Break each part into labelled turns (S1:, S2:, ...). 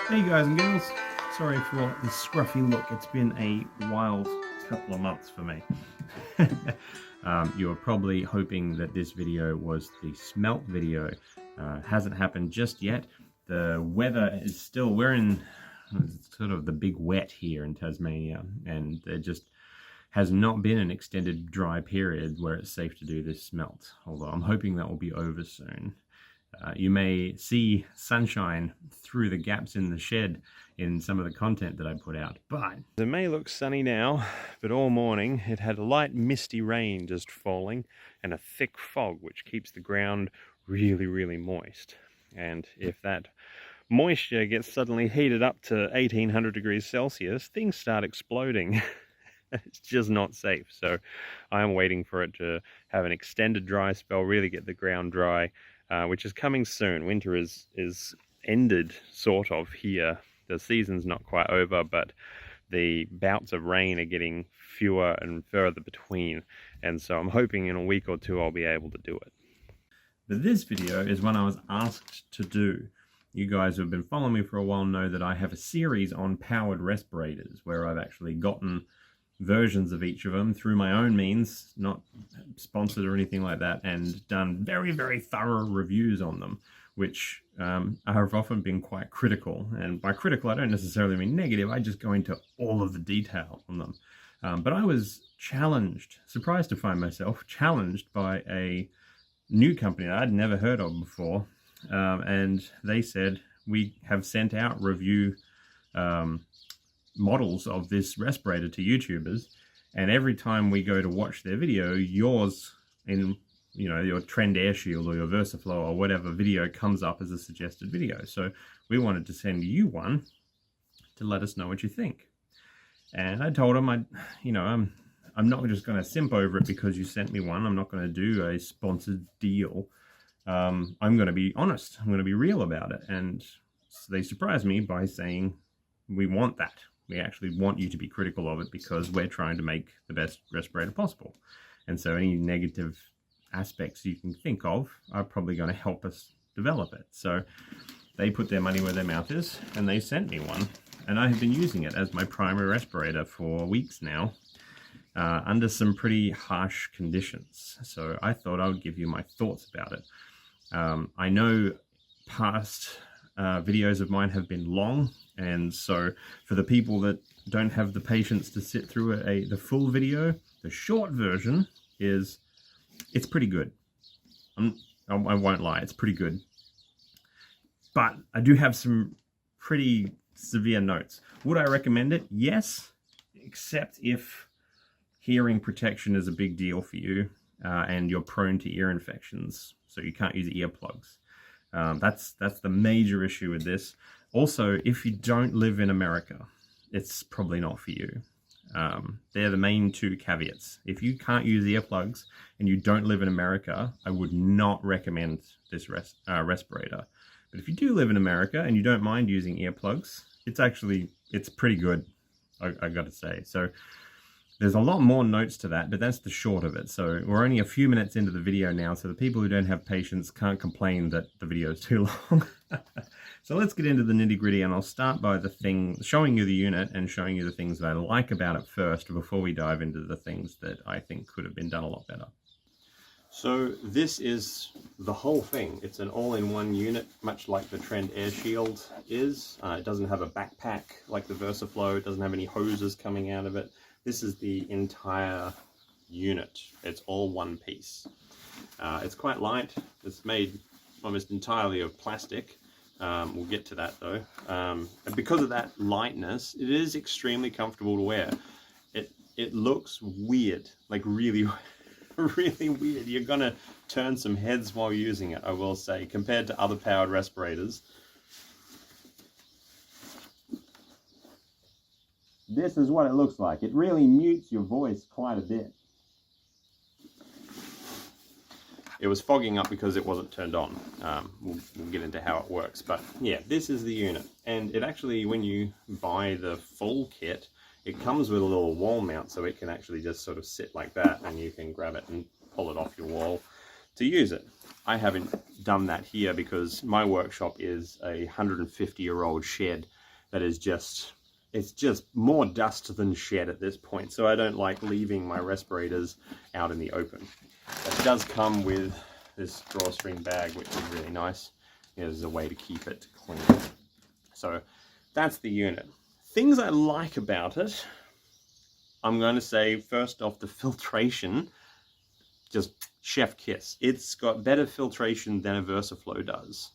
S1: Hey guys and girls, sorry for the scruffy look. It's been a wild couple of months for me. You're probably hoping that this video was the smelt video. Hasn't happened just yet. The weather is still, we're in sort of the big wet here in Tasmania, and there just has not been an extended dry period where it's safe to do this smelt, although I'm hoping that will be over soon. You may see sunshine through the gaps in the shed in some of the content that I put out, but it may look sunny now, but all morning it had a light misty rain just falling and a thick fog which keeps the ground really moist. And if that moisture gets suddenly heated up to 1800 degrees Celsius, things start exploding. It's just not safe. So I am waiting for it to have an extended dry spell, really get the ground dry, which is coming soon. Winter is ended sort of here. The season's not quite over, but the bouts of rain are getting fewer and further between. And so I'm hoping in a week or two I'll be able to do it. But this video is one I was asked to do. You guys who have been following me for a while know that I have a series on powered respirators where I've actually gotten versions of each of them through my own means, not sponsored or anything like that, and done very thorough reviews on them, which have often been quite critical. And by critical, I don't necessarily mean negative, I just go into all of the detail on them. But I was challenged, surprised to find myself challenged by a new company that I'd never heard of before. And they said, we have sent out review models of this respirator to YouTubers, and every time we go to watch their video, yours in, your Trend Air Shield or your VersaFlow or whatever video comes up as a suggested video. So we wanted to send you one to let us know what you think. And I told them, I'm not just going to simp over it because you sent me one. I'm not going to do a sponsored deal. I'm going to be honest. I'm going to be real about it. And so they surprised me by saying, we want that. We actually want you to be critical of it because we're trying to make the best respirator possible. And so any negative aspects you can think of are probably going to help us develop it. So they put their money where their mouth is and they sent me one. And I have been using it as my primary respirator for weeks now, under some pretty harsh conditions. So I thought I would give you my thoughts about it. I know past videos of mine have been long, and so for the people that don't have the patience to sit through the full video, the short version is, it's pretty good. I won't lie, it's pretty good. But I do have some pretty severe notes. Would I recommend it? Yes, except if hearing protection is a big deal for you and you're prone to ear infections, so you can't use earplugs. That's the major issue with this. Also, if you don't live in America, it's probably not for you. They're the main two caveats. If you can't use earplugs and you don't live in America, I would not recommend this respirator. But if you do live in America and you don't mind using earplugs, it's pretty good, I gotta say. So there's a lot more notes to that, but that's the short of it. So we're only a few minutes into the video now, so the people who don't have patience can't complain that the video is too long. So let's get into the nitty-gritty, and I'll start by showing you the unit and showing you the things that I like about it first before we dive into the things that I think could have been done a lot better. So this is the whole thing. It's an all-in-one unit, much like the Trend Air Shield is. It doesn't have a backpack like the VersaFlow. It doesn't have any hoses coming out of it. This is the entire unit. It's all one piece. It's quite light. It's made almost entirely of plastic. We'll get to that though. And because of that lightness, it is extremely comfortable to wear. It looks weird, like really weird. You're gonna turn some heads while using it, I will say, compared to other powered respirators. This is what it looks like. It really mutes your voice quite a bit. It was fogging up because it wasn't turned on. We'll get into how it works. But yeah, this is the unit. And it actually, when you buy the full kit, it comes with a little wall mount, so it can actually just sort of sit like that, and you can grab it and pull it off your wall to use it. I haven't done that here because my workshop is a 150-year-old shed that is just, it's just more dust than shed at this point. So I don't like leaving my respirators out in the open. It does come with this drawstring bag, which is really nice. There's a way to keep it clean. So that's the unit. Things I like about it, I'm going to say first off, the filtration, just chef kiss. It's got better filtration than a VersaFlow does.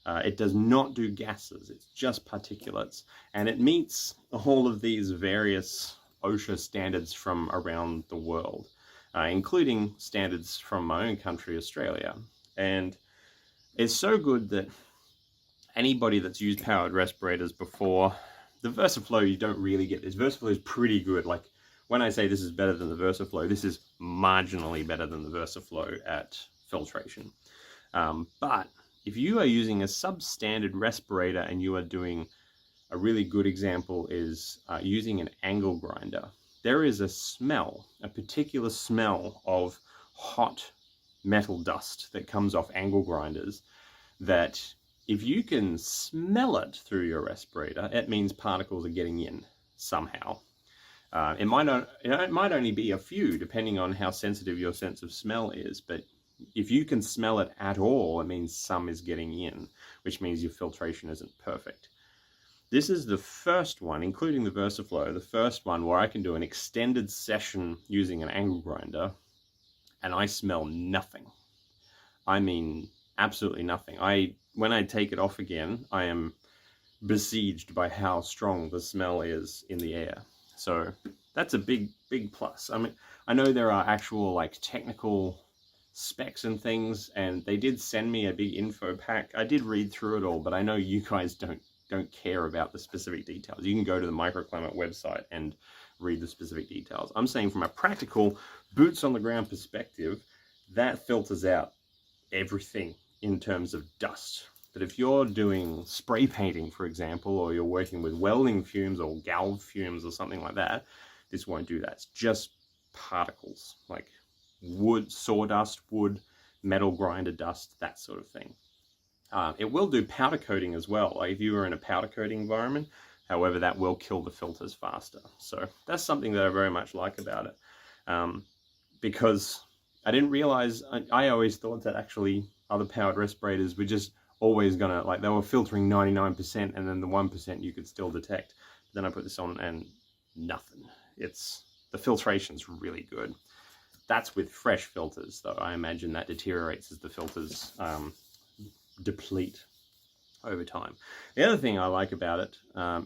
S1: It does not do gases, it's just particulates, and it meets all of these various OSHA standards from around the world, including standards from my own country, Australia. And it's so good that anybody that's used powered respirators before, the VersaFlow, you don't really get this. VersaFlow is pretty good. Like, when I say this is better than the VersaFlow, this is marginally better than the VersaFlow at filtration. But if you are using a substandard respirator and you are doing, a really good example is using an angle grinder, there is a smell, a particular smell of hot metal dust that comes off angle grinders that if you can smell it through your respirator, it means particles are getting in somehow. It might only be a few, depending on how sensitive your sense of smell is, but if you can smell it at all, it means some is getting in, which means your filtration isn't perfect. This is the first one, including the VersaFlow, the first one where I can do an extended session using an angle grinder, and I smell nothing. I mean, absolutely nothing. When I take it off again, I am besieged by how strong the smell is in the air. So that's a big plus. I mean, I know there are actual like technical specs and things, and they did send me a big info pack. I did read through it all, but I know you guys don't care about the specific details. You can go to the Microclimate website and read the specific details. I'm saying from a practical, boots on the ground perspective, that filters out everything in terms of dust. But if you're doing spray painting, for example, or you're working with welding fumes or galv fumes or something like that, this won't do that. It's just particles, like wood, sawdust, wood, metal grinder dust, that sort of thing. It will do powder coating as well, like if you were in a powder coating environment. However, that will kill the filters faster. So that's something that I very much like about it. Because I didn't realize, I always thought that actually other powered respirators were just always gonna, like, they were filtering 99% and then the 1% you could still detect. Then I put this on and nothing. The filtration's really good. That's with fresh filters, though. I imagine that deteriorates as the filters deplete over time. The other thing I like about it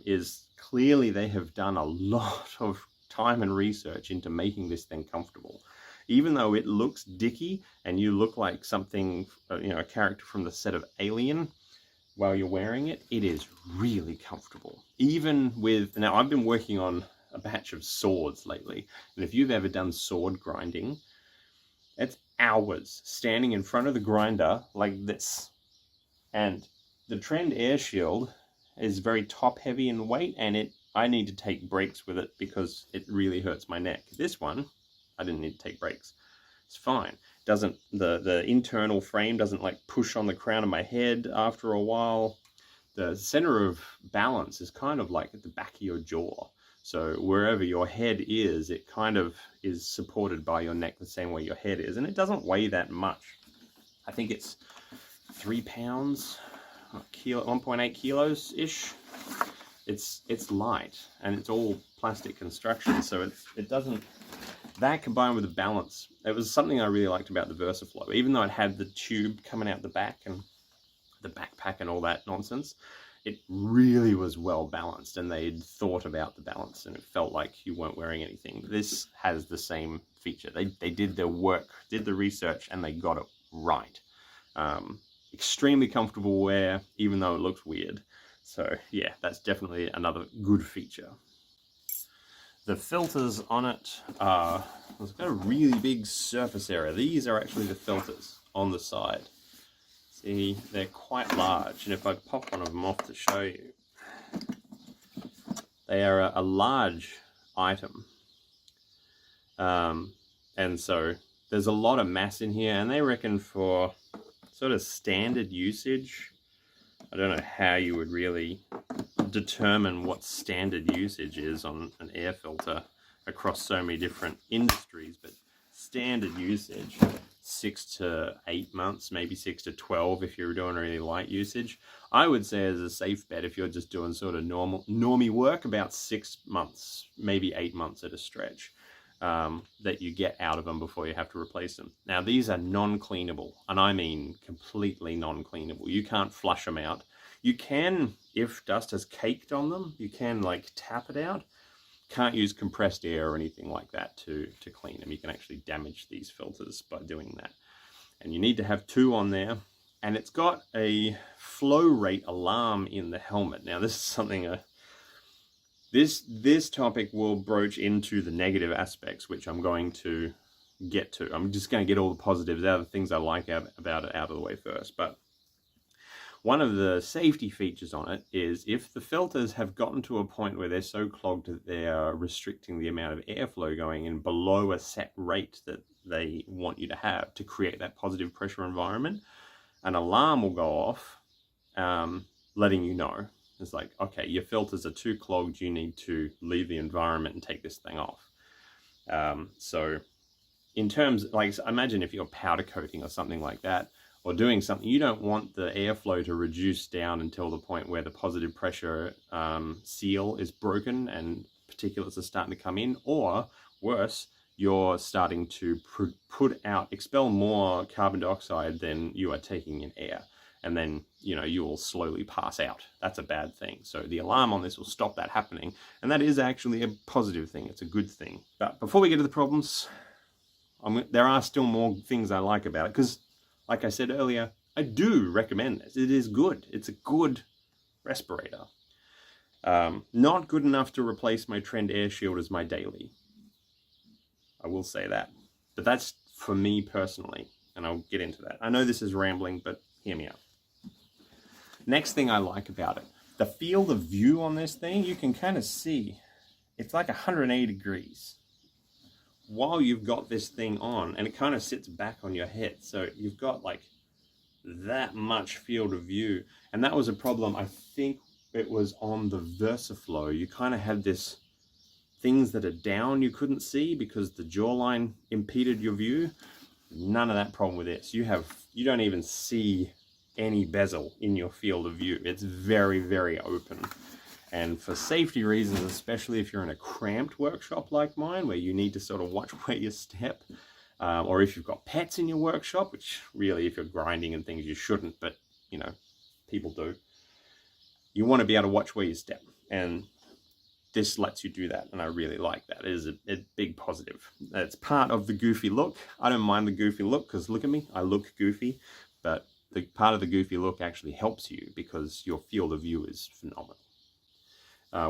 S1: is clearly they have done a lot of time and research into making this thing comfortable. Even though it looks dicky and you look like something, a character from the set of Alien while you're wearing it, it is really comfortable. Even with, now I've been working on a batch of swords lately, and if you've ever done sword grinding, it's hours standing in front of the grinder like this. And the Trend Air Shield is very top heavy in weight, and I need to take breaks with it because it really hurts my neck. This one, I didn't need to take breaks. It's fine. Doesn't, the internal frame doesn't like push on the crown of my head after a while. The center of balance is kind of like at the back of your jaw. So wherever your head is, it kind of is supported by your neck the same way your head is. And it doesn't weigh that much. I think it's 3 pounds, 1.8 kilos-ish. It's light, and it's all plastic construction, so it doesn't, that combined with the balance, it was something I really liked about the VersaFlow. Even though it had the tube coming out the back and the backpack and all that nonsense, it really was well balanced, and they'd thought about the balance, and it felt like you weren't wearing anything. This has the same feature. They did their work, did the research, and they got it right. Extremely comfortable wear, even though it looks weird. So yeah, that's definitely another good feature. The filters on it it's got a really big surface area. These are actually the filters on the side. See, they're quite large, and if I pop one of them off to show you, they are a large item. And so there's a lot of mass in here, and they reckon for sort of standard usage, I don't know how you would really determine what standard usage is on an air filter across so many different industries, but standard usage, 6 to 8 months, maybe 6 to 12 if you're doing really light usage. I would say as a safe bet, if you're just doing sort of normie work, about 6 months, maybe 8 months at a stretch, that you get out of them before you have to replace them. Now, these are non-cleanable, and I mean completely non-cleanable. You can't flush them out. You can, if dust has caked on them, you can like tap it out. Can't use compressed air or anything like that to clean them. You can actually damage these filters by doing that. And you need to have 2 on there. And it's got a flow rate alarm in the helmet. Now, this is something, this topic will broach into the negative aspects, which I'm going to get to. I'm just going to get all the positives out of the things I like about it out of the way first. But one of the safety features on it is if the filters have gotten to a point where they're so clogged that they are restricting the amount of airflow going in below a set rate that they want you to have to create that positive pressure environment, an alarm will go off, letting you know. It's like, okay, your filters are too clogged, you need to leave the environment and take this thing off. So in terms, like, imagine if you're powder coating or something like that, or doing something, you don't want the airflow to reduce down until the point where the positive pressure seal is broken and particulates are starting to come in, or worse, you're starting to expel more carbon dioxide than you are taking in air. And then, you know, you will slowly pass out. That's a bad thing. So the alarm on this will stop that happening. And that is actually a positive thing. It's a good thing. But before we get to the problems, there are still more things I like about it, because like I said earlier, I do recommend this. It is good. It's a good respirator. Not good enough to replace my Trend Air Shield as my daily. I will say that. But that's for me personally, and I'll get into that. I know this is rambling, but hear me out. Next thing I like about it, the field of view on this thing, you can kind of see. It's like 180 degrees. While you've got this thing on, and it kind of sits back on your head, so you've got like that much field of view. And that was a problem, I think it was on the VersaFlow. You kind of had this things that are down you couldn't see because the jawline impeded your view. None of that problem with this. You don't even see any bezel in your field of view. It's very, very open. And for safety reasons, especially if you're in a cramped workshop like mine, where you need to sort of watch where you step, or if you've got pets in your workshop, which really, if you're grinding and things, you shouldn't, but, you know, people do. You want to be able to watch where you step, and this lets you do that, and I really like that. It is a big positive. It's part of the goofy look. I don't mind the goofy look, because look at me, I look goofy, but the part of the goofy look actually helps you because your field of view is phenomenal.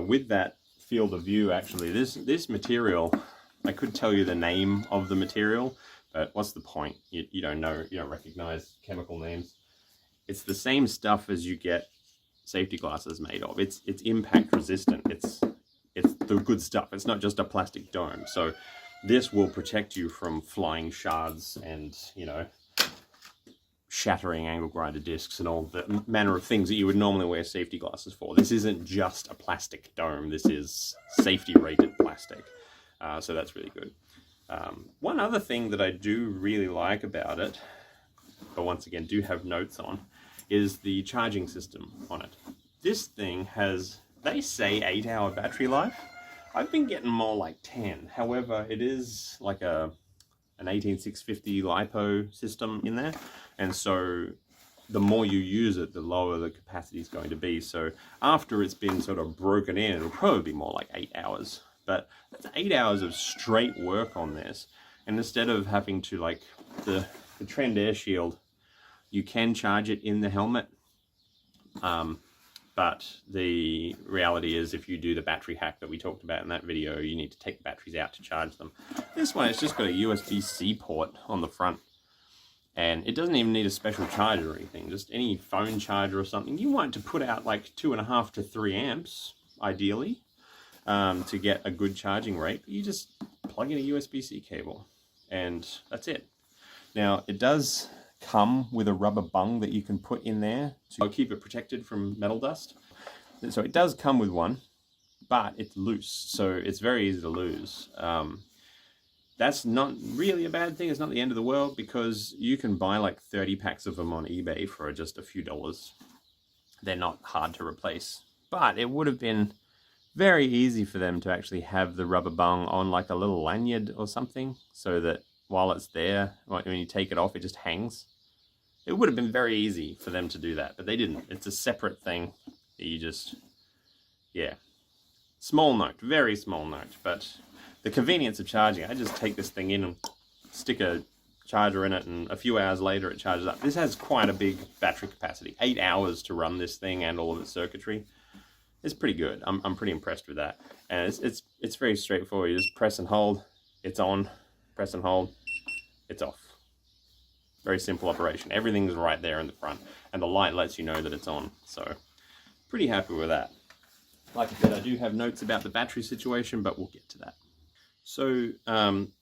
S1: With that field of view, actually, this material, I could tell you the name of the material, but what's the point? You don't know, you don't recognize chemical names. It's the same stuff as you get safety glasses made of. It's impact resistant. It's the good stuff. It's not just a plastic dome. So this will protect you from flying shards and, you know, shattering angle grinder discs and all the manner of things that you would normally wear safety glasses for. This isn't just a plastic dome. This is safety rated plastic. So that's really good. One other thing that I do really like about it, but once again do have notes on, is the charging system on it. This thing has, they say 8-hour battery life. I've been getting more like 10. However, it is like an 18650 LiPo system in there, and so the more you use it, the lower the capacity is going to be. So after it's been sort of broken in, it'll probably be more like 8 hours. But that's 8 hours of straight work on this, and instead of having to, like, the Trend Air Shield, you can charge it in the helmet. But the reality is, if you do the battery hack that we talked about in that video, you need to take the batteries out to charge them. This one, it's just got a USB-C port on the front, and it doesn't even need a special charger or anything, just any phone charger or something. You want to put out like 2.5 to 3 amps, ideally, to get a good charging rate. You just plug in a USB-C cable, and that's it. Now, it does come with a rubber bung that you can put in there to keep it protected from metal dust. So it does come with one, but it's loose, so it's very easy to lose. That's not really a bad thing. It's not the end of the world, because you can buy like 30 packs of them on eBay for just a few dollars. They're not hard to replace, but it would have been very easy for them to actually have the rubber bung on like a little lanyard or something, so that while it's there, like when you take it off, it just hangs. It would have been very easy for them to do that, but they didn't. It's a separate thing that you just, yeah. Small note, very small note, but the convenience of charging. I just take this thing in and stick a charger in it, and a few hours later it charges up. This has quite a big battery capacity. 8 hours to run this thing and all of its circuitry. It's pretty good. I'm pretty impressed with that. And it's very straightforward. You just press and hold, it's on. Press and hold, it's off. Very simple operation. Everything's right there in the front, and the light lets you know that it's on. So pretty happy with that. Like I said, I do have notes about the battery situation, but we'll get to that. So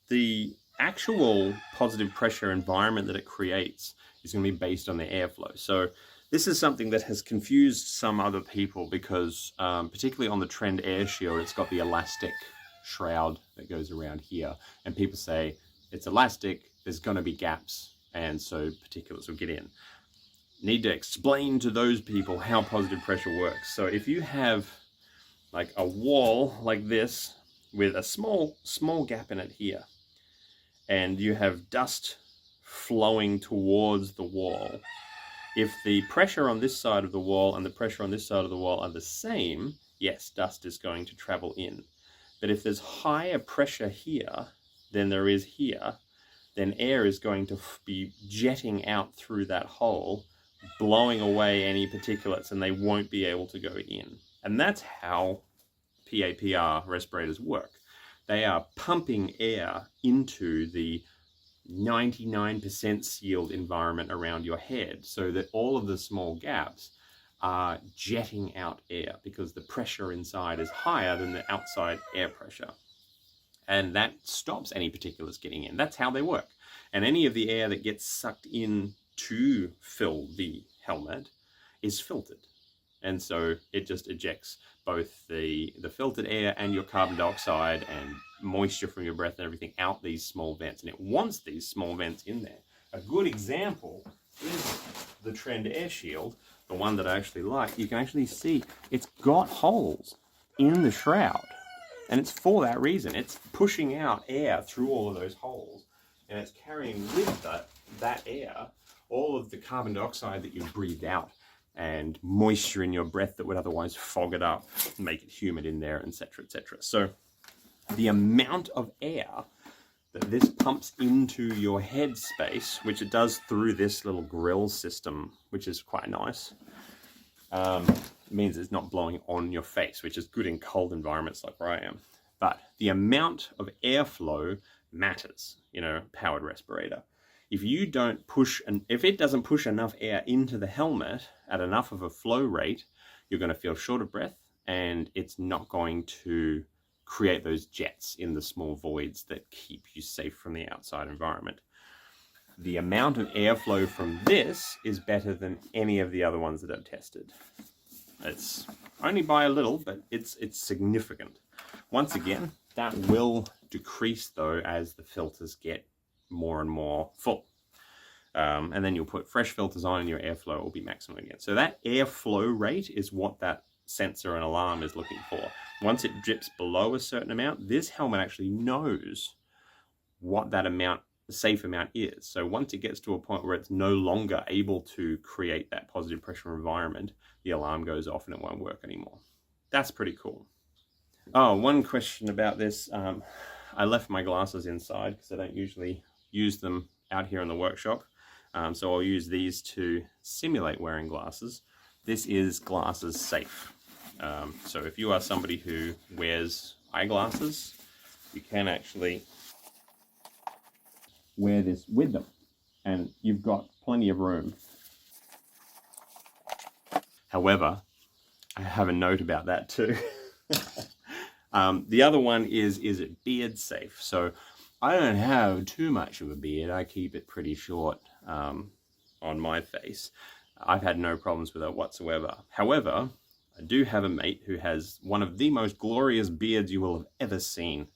S1: the actual positive pressure environment that it creates is going to be based on the airflow. So this is something that has confused some other people, because particularly on the Trend Air Shield, it's got the elastic shroud that goes around here. And people say it's elastic, there's going to be gaps, and so particulates will get in. Need to explain to those people how positive pressure works. So if you have like a wall like this with a small gap in it here, and you have dust flowing towards the wall, if the pressure on this side of the wall and the pressure on this side of the wall are the same, yes, dust is going to travel in. But if there's higher pressure here than there is here, then air is going to be jetting out through that hole, blowing away any particulates, and they won't be able to go in. And that's how PAPR respirators work. They are pumping air into the 99% sealed environment around your head, so that all of the small gaps are jetting out air, because the pressure inside is higher than the outside air pressure. And that stops any particulates getting in. That's how they work. And any of the air that gets sucked in to fill the helmet is filtered. And so it just ejects both the filtered air and your carbon dioxide and moisture from your breath and everything out these small vents. And it wants these small vents in there. A good example is the Trend Air Shield, the one that I actually like. You can actually see it's got holes in the shroud. And it's for that reason. It's pushing out air through all of those holes, and it's carrying with that air all of the carbon dioxide that you've breathed out, and moisture in your breath that would otherwise fog it up, make it humid in there, etc., etc. So the amount of air that this pumps into your head space, which it does through this little grill system, which is quite nice, means it's not blowing on your face, which is good in cold environments like where I am. But the amount of airflow matters in a powered respirator. If you don't push, if it doesn't push enough air into the helmet at enough of a flow rate, you're going to feel short of breath, and it's not going to create those jets in the small voids that keep you safe from the outside environment. The amount of airflow from this is better than any of the other ones that I've tested. It's only by a little, but it's significant. Once again, that will decrease though as the filters get more and more full. And then you'll put fresh filters on and your airflow will be maximum again. So that airflow rate is what that sensor and alarm is looking for. Once it dips below a certain amount, this helmet actually knows what that amount, the safe amount is. So once it gets to a point where it's no longer able to create that positive pressure environment, the alarm goes off and it won't work anymore. That's pretty cool. Oh, one question about this. I left my glasses inside because I don't usually use them out here in the workshop. So I'll use these to simulate wearing glasses. This is glasses safe. So if you are somebody who wears eyeglasses, you can actually wear this with them, and you've got plenty of room. However, I have a note about that too. The other one is it beard safe? So I don't have too much of a beard. I keep it pretty short on my face. I've had no problems with it whatsoever. However, I do have a mate who has one of the most glorious beards you will have ever seen.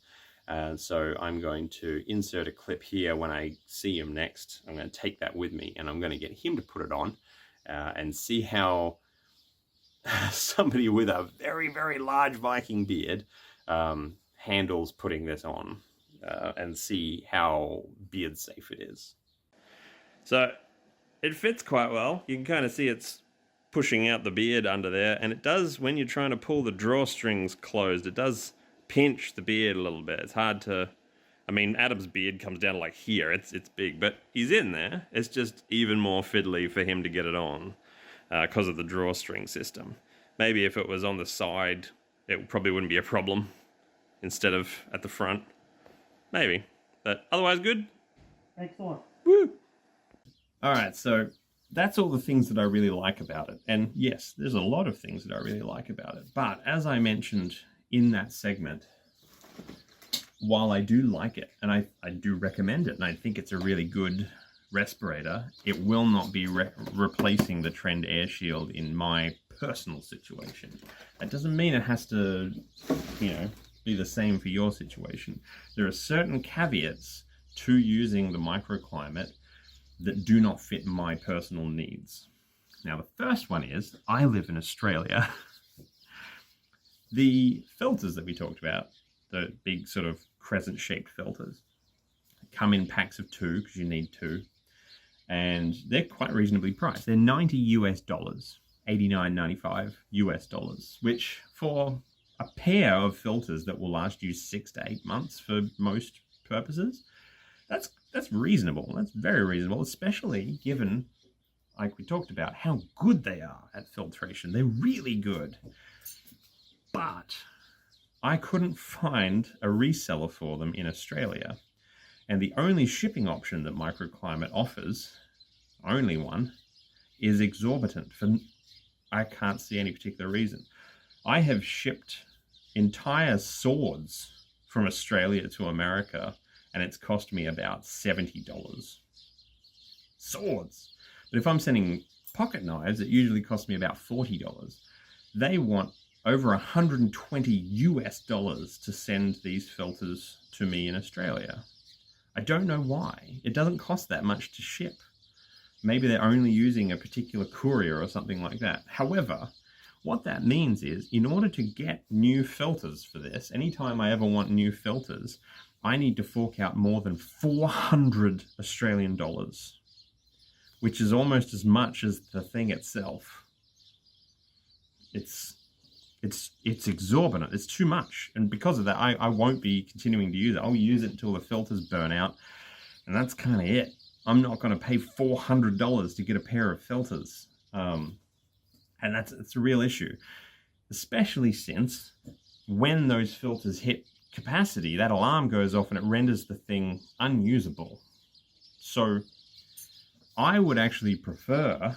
S1: So I'm going to insert a clip here when I see him next. I'm going to take that with me and I'm going to get him to put it on and see how somebody with a very, very large Viking beard handles putting this on and see how beard safe it is. So it fits quite well. You can kind of see it's pushing out the beard under there, and it does, when you're trying to pull the drawstrings closed, it does pinch the beard a little bit. It's hard to, I mean, Adam's beard comes down to like here. It's big, but he's in there. It's just even more fiddly for him to get it on because of the drawstring system. Maybe if it was on the side, it probably wouldn't be a problem instead of at the front. Maybe, but otherwise good.
S2: Excellent.
S1: Woo! All right, so that's all the things that I really like about it. And yes, there's a lot of things that I really like about it. But as I mentioned in that segment, while I do like it, and I do recommend it, and I think it's a really good respirator, it will not be replacing the Trend Air Shield in my personal situation. That doesn't mean it has to, you know, be the same for your situation. There are certain caveats to using the Microclimate that do not fit my personal needs. Now, the first one is, I live in Australia. The filters that we talked about, the big sort of crescent-shaped filters, come in packs of 2 because you need 2, and they're quite reasonably priced. They're $90 US, $89.95 US, which for a pair of filters that will last you 6 to 8 months for most purposes, that's reasonable. That's very reasonable, especially given, like we talked about, how good they are at filtration. They're really good. But I couldn't find a reseller for them in Australia. And the only shipping option that Microclimate offers, only one, is exorbitant. I can't see any particular reason. I have shipped entire swords from Australia to America, and it's cost me about $70. Swords. But if I'm sending pocket knives, it usually costs me about $40. They want over $120 US to send these filters to me in Australia. I don't know why. It doesn't cost that much to ship. Maybe they're only using a particular courier or something like that. However, what that means is, in order to get new filters for this, anytime I ever want new filters, I need to fork out more than 400 Australian dollars, which is almost as much as the thing itself. It's exorbitant. It's too much. And because of that, I won't be continuing to use it. I'll use it until the filters burn out. And that's kind of it. I'm not going to pay $400 to get a pair of filters. And it's a real issue, especially since when those filters hit capacity, that alarm goes off and it renders the thing unusable. So I would actually prefer,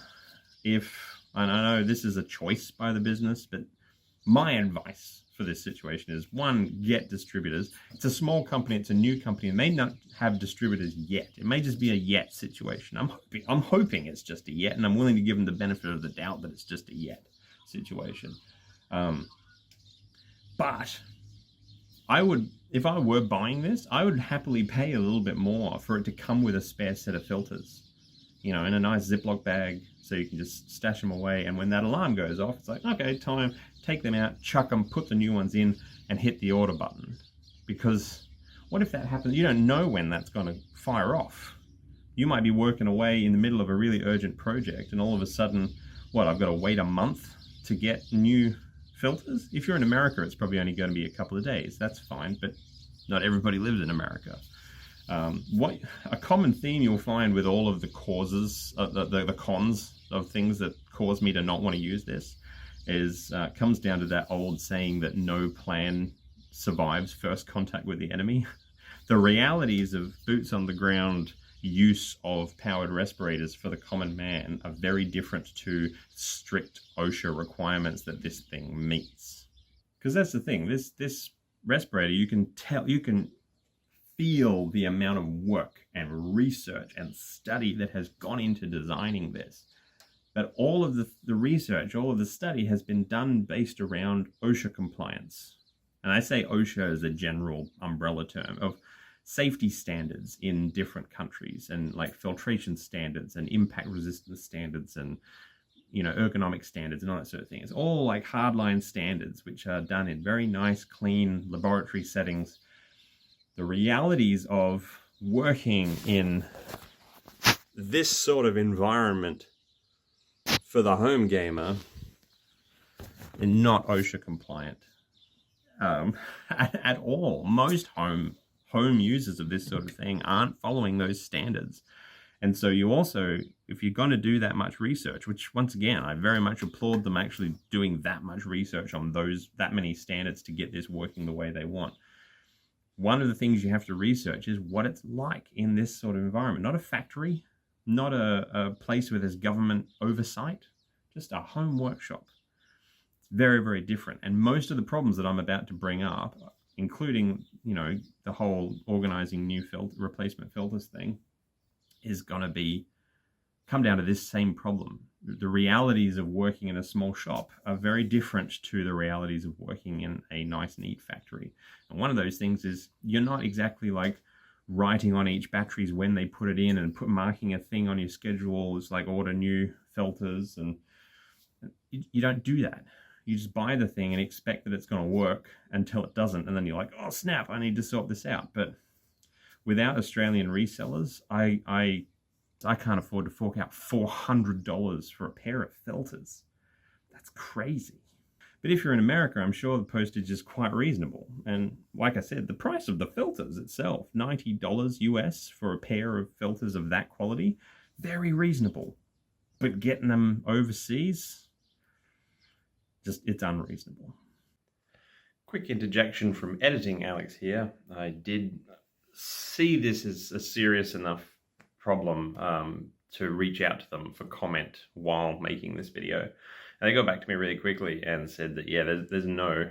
S1: if, and I know this is a choice by the business, but my advice for this situation is, one, get distributors. It's a small company, it's a new company, it may not have distributors yet. It may just be a yet situation. I'm hoping it's just a yet, and I'm willing to give them the benefit of the doubt that it's just a yet situation. But I would, if I were buying this, I would happily pay a little bit more for it to come with a spare set of filters, you know, in a nice Ziploc bag, so you can just stash them away. And when that alarm goes off, it's like, okay, time, take them out, chuck them, put the new ones in, and hit the order button. Because what if that happens? You don't know when that's going to fire off. You might be working away in the middle of a really urgent project, and all of a sudden, what, I've got to wait a month to get new filters? If you're in America, it's probably only going to be a couple of days. That's fine, but not everybody lives in America. What a common theme you'll find with all of the causes, the cons of things that cause me to not want to use this, is comes down to that old saying that no plan survives first contact with the enemy. The realities of boots on the ground use of powered respirators for the common man are very different to strict OSHA requirements that this thing meets. Because that's the thing, this respirator, you can feel the amount of work and research and study that has gone into designing this. But all of the research, all of the study has been done based around OSHA compliance. And I say OSHA as a general umbrella term of safety standards in different countries, and like filtration standards and impact resistance standards and, you know, ergonomic standards and all that sort of thing. It's all like hardline standards which are done in very nice, clean laboratory settings. The realities of working in this sort of environment for the home gamer and not OSHA compliant at all. Most home users of this sort of thing aren't following those standards. And so you also, if you're going to do that much research, which once again, I very much applaud them actually doing that much research on that many standards to get this working the way they want. One of the things you have to research is what it's like in this sort of environment, not a factory, not a place where there's government oversight, just a home workshop. It's very, very different. And most of the problems that I'm about to bring up, including, you know, the whole organizing new replacement filters thing, is going to come down to this same problem. The realities of working in a small shop are very different to the realities of working in a nice, neat factory. And one of those things is you're not exactly like writing on each batteries when they put it in and marking a thing on your schedule. It's like order new filters, and you don't do that. You just buy the thing and expect that it's going to work until it doesn't, and then you're like, oh snap, I need to sort this out. But without Australian resellers, I can't afford to fork out $400 for a pair of filters. That's crazy. But if you're in America, I'm sure the postage is quite reasonable. And like I said, the price of the filters itself, $90 US for a pair of filters of that quality, very reasonable. But getting them overseas, it's unreasonable. Quick interjection from editing Alex here. I did see this as a serious enough problem to reach out to them for comment while making this video. And they got back to me really quickly and said that, yeah, there's no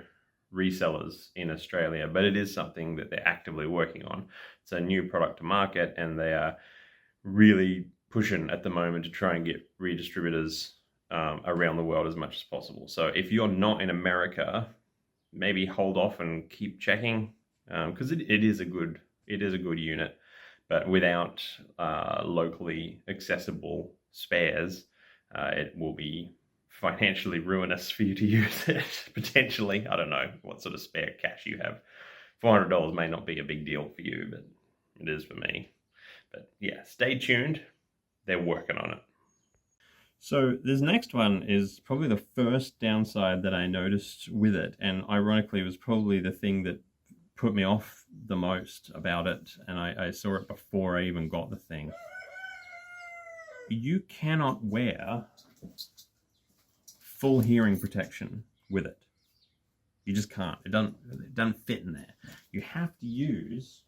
S1: resellers in Australia, but it is something that they're actively working on. It's a new product to market, and they are really pushing at the moment to try and get redistributors around the world as much as possible. So if you're not in America, maybe hold off and keep checking, because it is a good unit, but without locally accessible spares, it will be financially ruinous for you to use it, potentially. I don't know what sort of spare cash you have. $400 may not be a big deal for you, but it is for me. But yeah, stay tuned. They're working on it. So this next one is probably the first downside that I noticed with it, and ironically it was probably the thing that put me off the most about it, and I saw it before I even got the thing. You cannot wear full hearing protection with it. You just can't. It doesn't fit in there. You have to use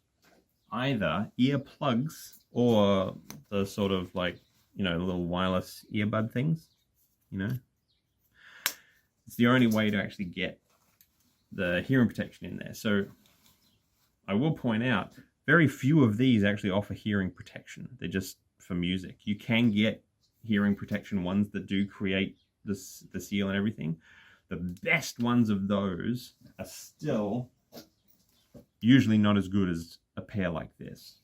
S1: either earplugs or the sort of like, you know, little wireless earbud things, you know. It's the only way to actually get the hearing protection in there. So I will point out, very few of these actually offer hearing protection. They're just for music. You can get hearing protection ones that do create the seal and everything. The best ones of those are still usually not as good as a pair like this.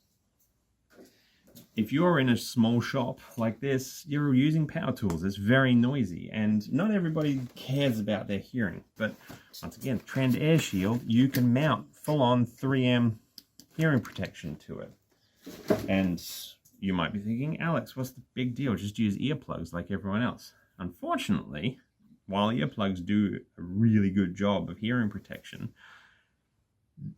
S1: If you're in a small shop like this, you're using power tools. It's very noisy, and not everybody cares about their hearing. But once again, Trend Air Shield, you can mount full-on 3M hearing protection to it. And you might be thinking, Alex, what's the big deal? Just use earplugs like everyone else. Unfortunately, while earplugs do a really good job of hearing protection,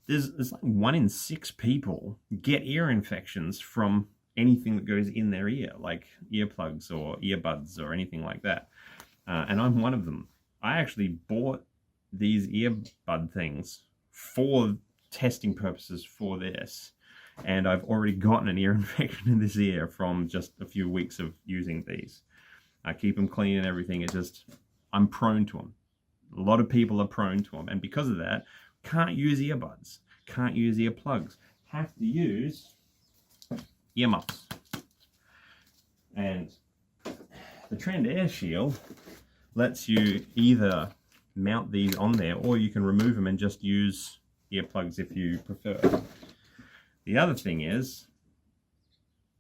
S1: there's like 1 in 6 people get ear infections from anything that goes in their ear, like earplugs or earbuds or anything like that. And I'm one of them. I actually bought these earbud things for testing purposes for this, and I've already gotten an ear infection in this ear from just a few weeks of using these. I keep them clean and everything. I'm prone to them. A lot of people are prone to them, and because of that, can't use earbuds, can't use earplugs, have to use earmuffs. And The Trend Air Shield lets you either mount these on there, or you can remove them and just use earplugs if you prefer. The other thing is,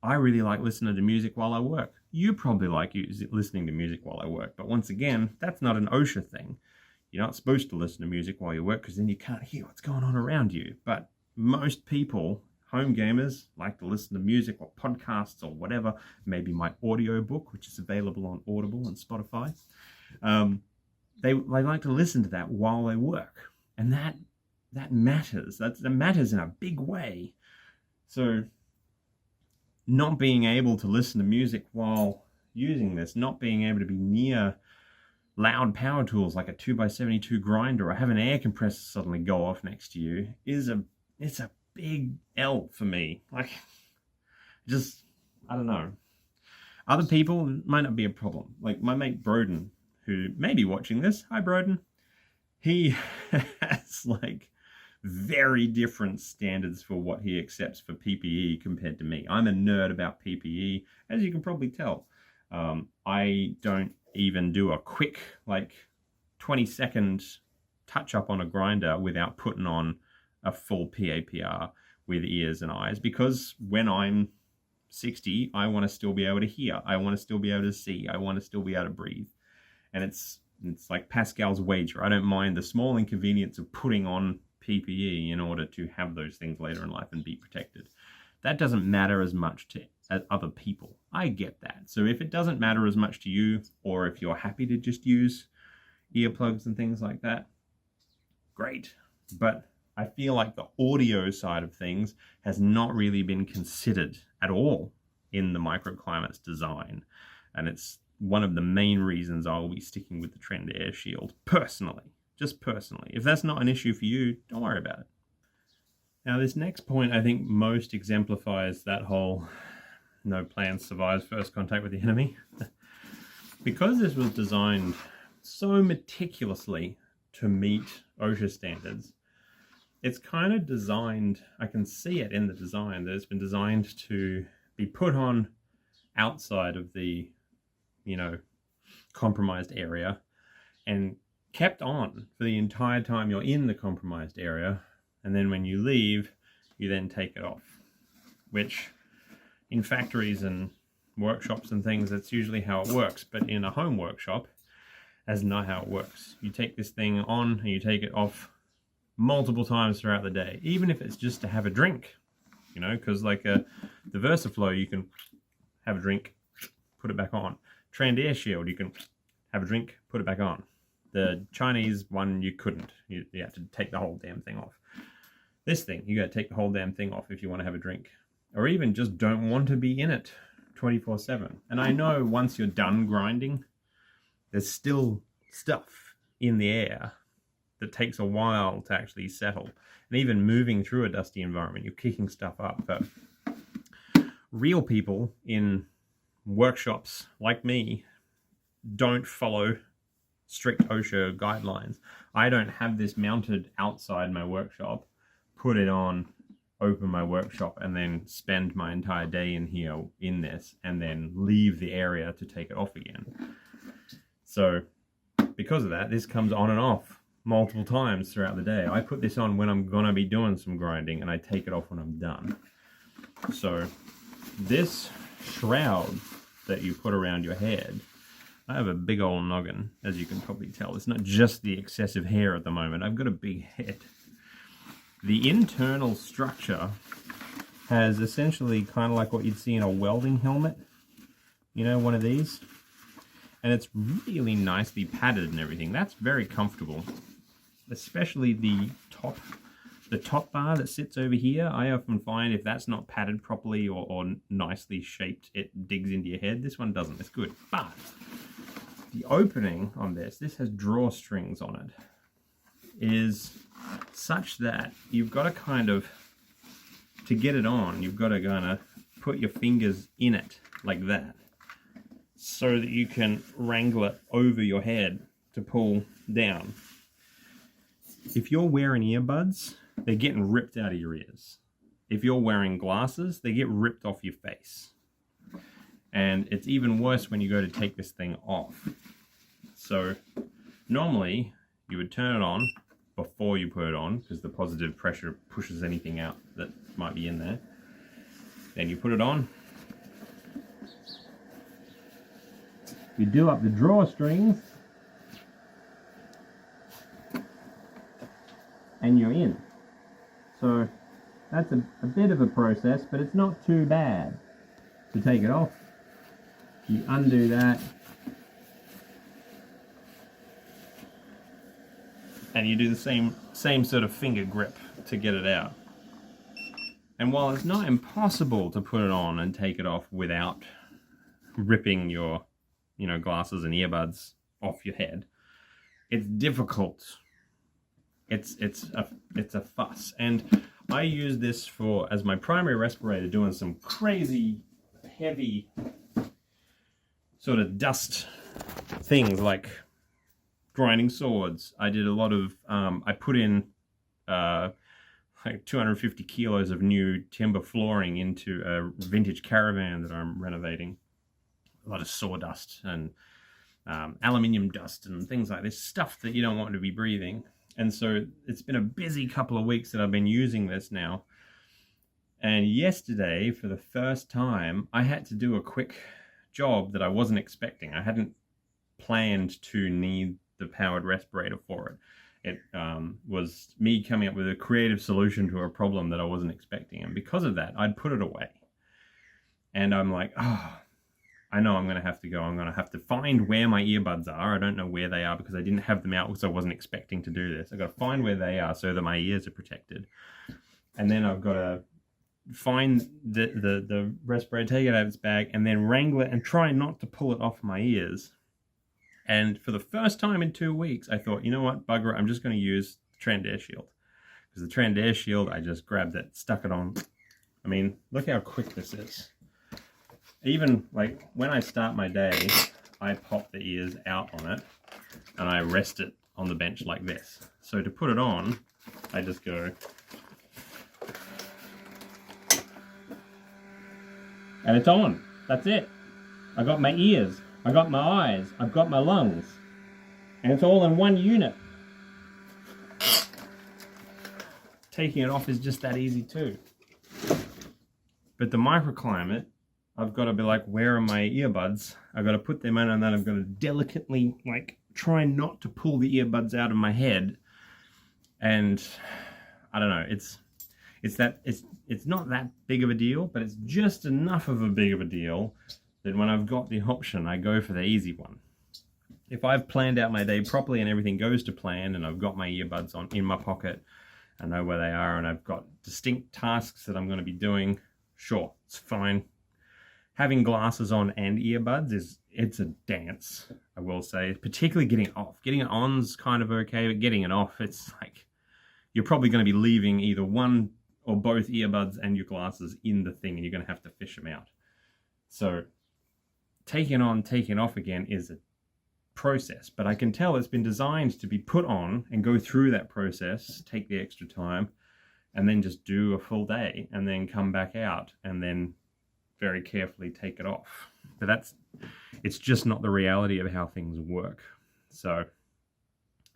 S1: I really like listening to music while I work. You probably like listening to music while I work, but once again, that's not an OSHA thing. You're not supposed to listen to music while you work because then you can't hear what's going on around you. But most people, home gamers, like to listen to music or podcasts or whatever, maybe my audio book, which is available on Audible and Spotify. They like to listen to that while they work. And that matters. That matters in a big way. So not being able to listen to music while using this, not being able to be near loud power tools like a 2x72 grinder or have an air compressor suddenly go off next to you it's a big L for me. Like, just, I don't know. Other people, it might not be a problem. Like my mate Broden, who may be watching this. Hi, Broden. He has like very different standards for what he accepts for PPE compared to me. I'm a nerd about PPE, as you can probably tell. I don't even do a quick, like 20-second touch up on a grinder without putting on a full PAPR with ears and eyes, because when I'm 60, I want to still be able to hear. I want to still be able to see. I want to still be able to breathe. And it's like Pascal's wager. I don't mind the small inconvenience of putting on PPE in order to have those things later in life and be protected. That doesn't matter as much to other people. I get that. So if it doesn't matter as much to you, or if you're happy to just use earplugs and things like that, great. But I feel like the audio side of things has not really been considered at all in the Microclimate's design. And it's one of the main reasons I'll be sticking with the Trend Air Shield personally. Just personally. If that's not an issue for you, don't worry about it. Now, this next point I think most exemplifies that whole no plan survives first contact with the enemy. Because this was designed so meticulously to meet OSHA standards, it's kind of designed, I can see it in the design, that it's been designed to be put on outside of the, compromised area and kept on for the entire time you're in the compromised area. And then when you leave, you then take it off, which in factories and workshops and things, that's usually how it works. But in a home workshop, that's not how it works. You take this thing on and you take it off multiple times throughout the day, even if it's just to have a drink, because like the VersaFlow, you can have a drink, put it back on. Trend Air Shield, you can have a drink, put it back on. The Chinese one, you couldn't. You had to take the whole damn thing off. This thing, you got to take the whole damn thing off if you want to have a drink. Or even just don't want to be in it 24/7. And I know once you're done grinding, there's still stuff in the air that takes a while to actually settle. And even moving through a dusty environment, you're kicking stuff up. But real people in workshops like me don't follow strict OSHA guidelines. I don't have this mounted outside my workshop, put it on, open my workshop, and then spend my entire day in here in this, and then leave the area to take it off again. So because of that, this comes on and off multiple times throughout the day. I put this on when I'm gonna be doing some grinding, and I take it off when I'm done. So this shroud that you put around your head, I have a big old noggin, as you can probably tell. It's not just the excessive hair at the moment. I've got a big head. The internal structure has essentially kind of like what you'd see in a welding helmet. One of these. And it's really nicely padded and everything. That's very comfortable. Especially the top bar that sits over here. I often find if that's not padded properly or nicely shaped, it digs into your head. This one doesn't. It's good. But the opening on this has drawstrings on it, is such that you've got to to get it on, you've got to kind of put your fingers in it like that, so that you can wrangle it over your head to pull down. If you're wearing earbuds, they're getting ripped out of your ears. If you're wearing glasses, they get ripped off your face. And it's even worse when you go to take this thing off. So normally you would turn it on before you put it on, because the positive pressure pushes anything out that might be in there. Then you put it on. You do up the drawstrings, and you're in. So that's a bit of a process, but it's not too bad to take it off. You undo that, and you do the same sort of finger grip to get it out. And while it's not impossible to put it on and take it off without ripping your, glasses and earbuds off your head, it's difficult. It's a fuss. And I use this as my primary respirator, doing some crazy heavy sort of dust things like grinding swords. I did a lot of, I put in like 250 kilos of new timber flooring into a vintage caravan that I'm renovating. A lot of sawdust and aluminium dust and things like this, stuff that you don't want to be breathing. And so it's been a busy couple of weeks that I've been using this now. And yesterday, for the first time, I had to do a quick job that I wasn't expecting. I hadn't planned to need the powered respirator for it. It was me coming up with a creative solution to a problem that I wasn't expecting. And because of that, I'd put it away. And I'm like, oh, I know I'm going to have to go. I'm going to have to find where my earbuds are. I don't know where they are because I didn't have them out because I wasn't expecting to do this. I've got to find where they are so that my ears are protected. And then I've got to find the respirator, take it out of its bag, and then wrangle it and try not to pull it off my ears. And for the first time in 2 weeks, I thought, you know what, bugger it, I'm just going to use the Trend Air Shield. Because the Trend Air Shield, I just grabbed it, stuck it on. I mean, look how quick this is. Even like when I start my day, I pop the ears out on it and I rest it on the bench like this. So to put it on, I just go, and it's on. That's it. I got my ears, I got my eyes, I've got my lungs, and it's all in one unit. Taking it off is just that easy too. But the Microclimate, I've got to be like, where are my earbuds? I've got to put them in, and then I've got to delicately, like, try not to pull the earbuds out of my head. And I don't know, it's not that big of a deal, but it's just enough of a big of a deal that when I've got the option, I go for the easy one. If I've planned out my day properly and everything goes to plan, and I've got my earbuds on in my pocket, I know where they are, and I've got distinct tasks that I'm going to be doing, sure, it's fine. Having glasses on and earbuds it's a dance, I will say. Particularly getting it off. Getting it on's kind of okay, but getting it off, it's like you're probably going to be leaving either one or both earbuds and your glasses in the thing, and you're going to have to fish them out. So taking on, taking off again is a process, but I can tell it's been designed to be put on and go through that process, take the extra time, and then just do a full day, and then come back out, and then very carefully take it off. But it's just not the reality of how things work. So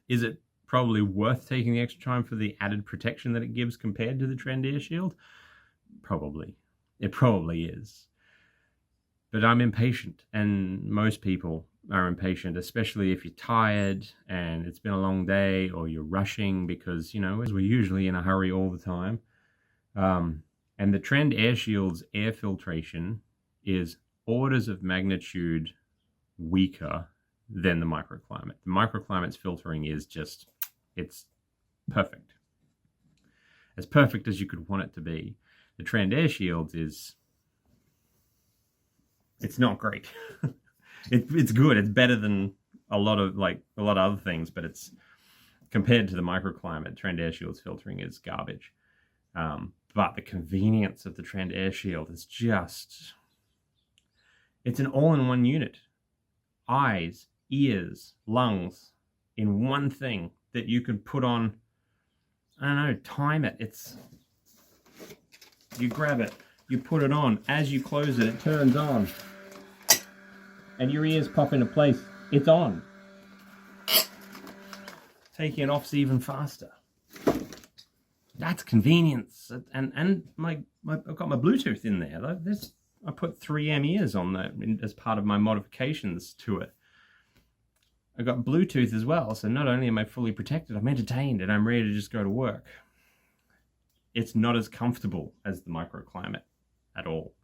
S1: is it probably worth taking the extra time for the added protection that it gives compared to the Trend Air Shield? Probably. It probably is. But I'm impatient, and most people are impatient, especially if you're tired and it's been a long day, or you're rushing because, we're usually in a hurry all the time. And the Trend Air Shield's air filtration is orders of magnitude weaker than the Microclimate. The Microclimate's filtering is just, it's perfect. As perfect as you could want it to be. The Trend Air Shield's it's not great. It's good. It's better than a lot of other things, but it's compared to the Microclimate, Trend Air Shield's filtering is garbage. But the convenience of the Trend Air Shield is just, it's an all-in-one unit. Eyes, ears, lungs, in one thing that you can put on, I don't know, time it. You grab it, you put it on. As you close it, it turns on. and your ears pop into place. It's on. Taking it off's even faster. That's convenience. And I've got my Bluetooth in there. I put 3M ears on that as part of my modifications to it. I got Bluetooth as well, so not only am I fully protected, I'm entertained and I'm ready to just go to work. It's not as comfortable as the Microclimate at all.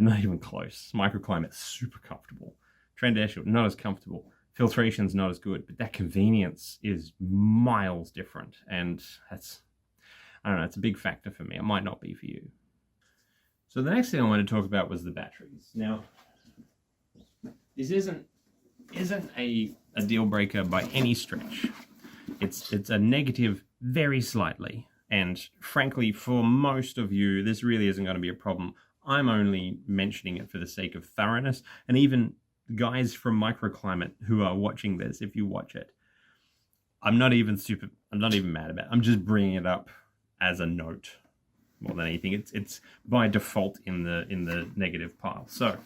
S1: Not even close. Microclimate's super comfortable. Trend Air Shield, not as comfortable. Filtration's not as good, but that convenience is miles different, and that's, I don't know, it's a big factor for me. It might not be for you. So the next thing I wanted to talk about was the batteries. Now, this isn't a deal breaker by any stretch. It's a negative very slightly, and frankly, for most of you, this really isn't going to be a problem. I'm only mentioning it for the sake of thoroughness, and even guys from Microclimate who are watching this, if you watch it, I'm not even mad about it. I'm just bringing it up as a note more than anything. It's by default in the negative pile. So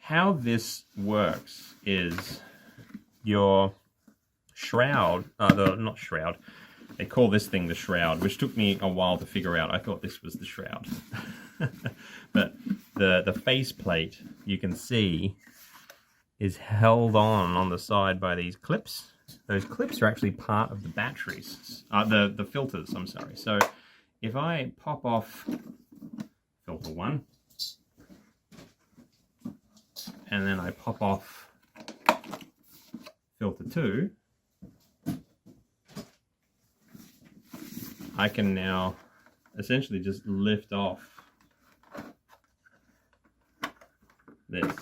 S1: how this works is your shroud, not shroud, they call this thing the shroud, which took me a while to figure out. I thought this was the shroud. But the faceplate, you can see, is held on the side by these clips. Those clips are actually part of the batteries, the filters, I'm sorry. So if I pop off filter 1, and then I pop off filter 2, I can now essentially just lift off this.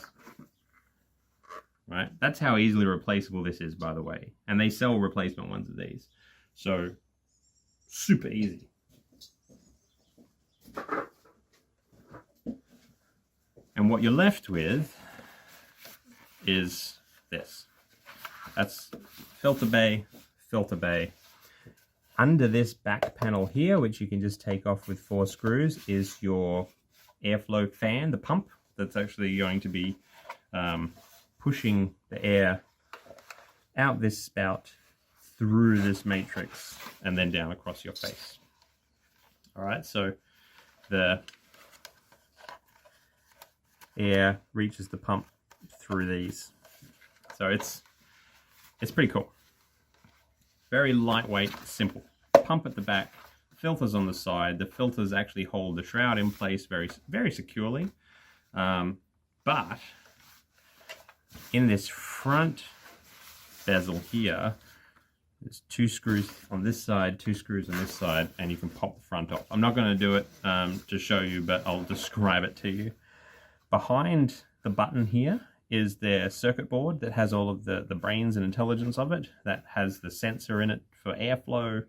S1: Right? That's how easily replaceable this is, by the way. And they sell replacement ones of these. So, super easy. And what you're left with is this. That's filter bay, filter bay. Under this back panel here, which you can just take off with 4 screws, is your airflow fan, the pump that's actually going to be pushing the air out this spout through this matrix and then down across your face. All right, so the air reaches the pump through these. So it's pretty cool. Very lightweight, simple. Pump at the back, filters on the side. The filters actually hold the shroud in place very, very securely. But in this front bezel here, there's 2 screws on this side, 2 screws on this side, and you can pop the front off. I'm not going to do it to show you, but I'll describe it to you. Behind the button here is their circuit board that has all of the brains and intelligence of it. That has the sensor in it for airflow.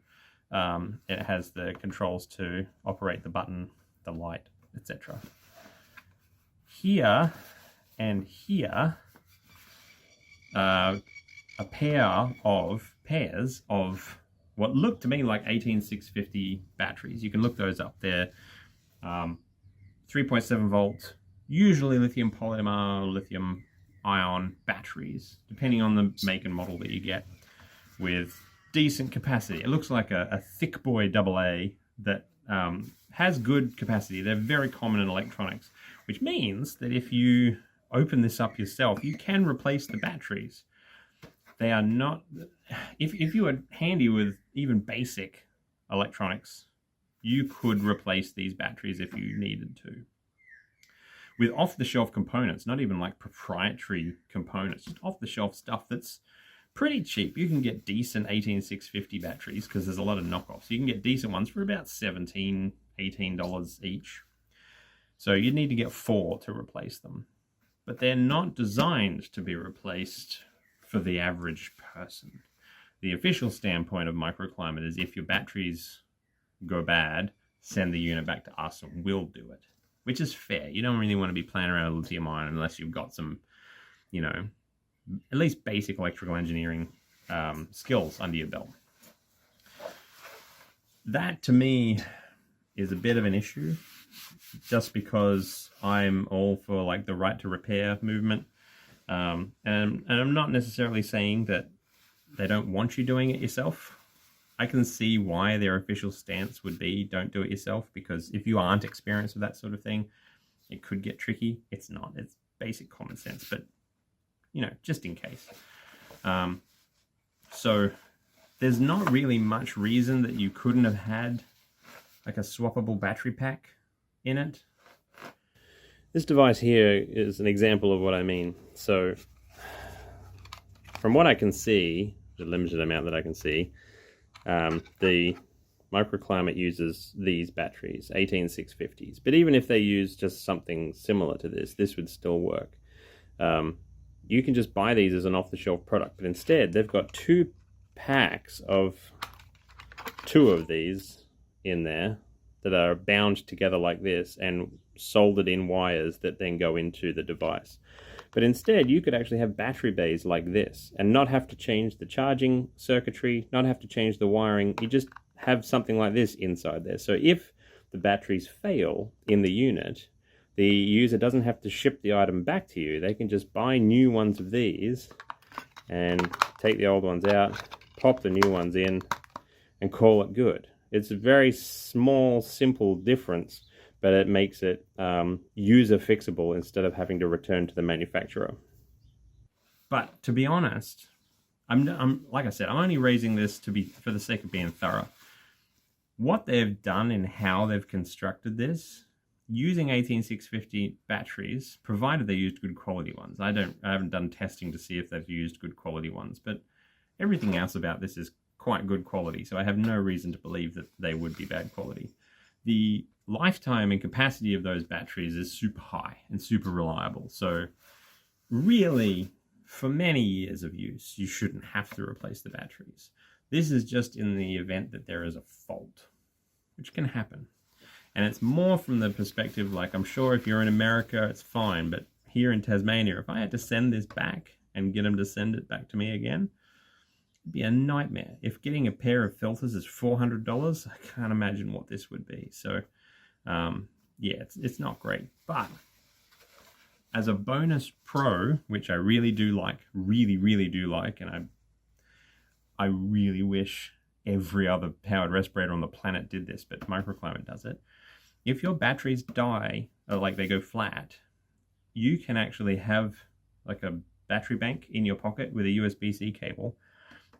S1: It has the controls to operate the button, the light, etc. Here and here, a pairs of what look to me like 18650 batteries. You can look those up there. 3.7 volt, usually lithium polymer, lithium ion batteries, depending on the make and model that you get, with decent capacity. It looks like a thick boy AA that has good capacity. They're very common in electronics, which means that if you open this up yourself, you can replace the batteries. They are not, if you are handy with even basic electronics, you could replace these batteries if you needed to. With off-the-shelf components, not even like proprietary components, just off-the-shelf stuff that's pretty cheap. You can get decent 18650 batteries because there's a lot of knockoffs. You can get decent ones for about $17, $18 each. So you need to get 4 to replace them. But they're not designed to be replaced for the average person. The official standpoint of Microclimate is if your batteries go bad, send the unit back to us and we'll do it. Which is fair. You don't really want to be playing around with lithium ion unless you've got some, you know, at least basic electrical engineering skills under your belt. That, to me, is a bit of an issue, just because I'm all for like the right to repair movement. And I'm not necessarily saying that they don't want you doing it yourself. I can see why their official stance would be don't do it yourself, because if you aren't experienced with that sort of thing, it could get tricky. It's not. It's basic common sense, but, you know, just in case. So there's not really much reason that you couldn't have had like a swappable battery pack in it. This device here is an example of what I mean. So from what I can see, the limited amount that I can see, the Microclimate uses these batteries, 18650s. But even if they use just something similar to this would still work. You can just buy these as an off-the-shelf product, but instead they've got 2 packs of 2 of these in there that are bound together like this and soldered in wires that then go into the device. But instead you could actually have battery bays like this and not have to change the charging circuitry, not have to change the wiring. You just have something like this inside there. So if the batteries fail in the unit, the user doesn't have to ship the item back to you. They can just buy new ones of these and take the old ones out, pop the new ones in, and call it good. It's a very small, simple difference, but it makes it user fixable instead of having to return to the manufacturer. But to be honest, I'm like I said, I'm only raising this for the sake of being thorough. What they've done and how they've constructed this, using 18650 batteries, provided they used good quality ones. I haven't done testing to see if they've used good quality ones, but everything else about this is quite good quality, so I have no reason to believe that they would be bad quality. The lifetime and capacity of those batteries is super high and super reliable, so really, for many years of use, you shouldn't have to replace the batteries. This is just in the event that there is a fault, which can happen. And it's more from the perspective, like, I'm sure if you're in America, it's fine, but here in Tasmania, if I had to send this back and get them to send it back to me again, it'd be a nightmare. If getting a pair of filters is $400, I can't imagine what this would be. So, yeah, it's not great. But as a bonus pro, which I really do like, really do like, and I really wish every other powered respirator on the planet did this, but Microclimate does it. If your batteries die, or like they go flat, you can actually have like a battery bank in your pocket with a USB-C cable,